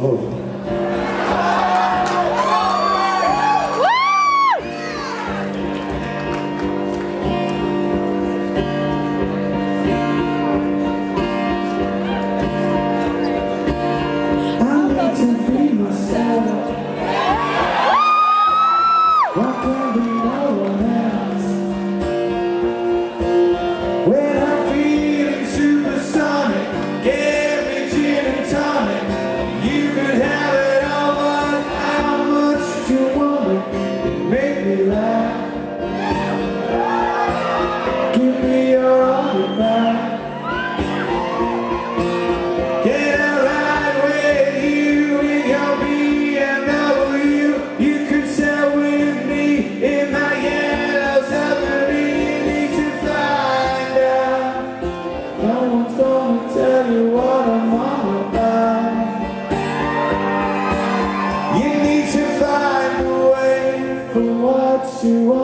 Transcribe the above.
over. Why can't be no one else? When I'm feeling supersonic, give me gin and tonic. You could have it all, but how much do you want me? Make me laugh. Give me your arm back. Get a ride with you in your BMW. You could sell with me in my yellow Submarine. You need to find out. No one's gonna tell you what I'm on about. You need to find a way for what you want.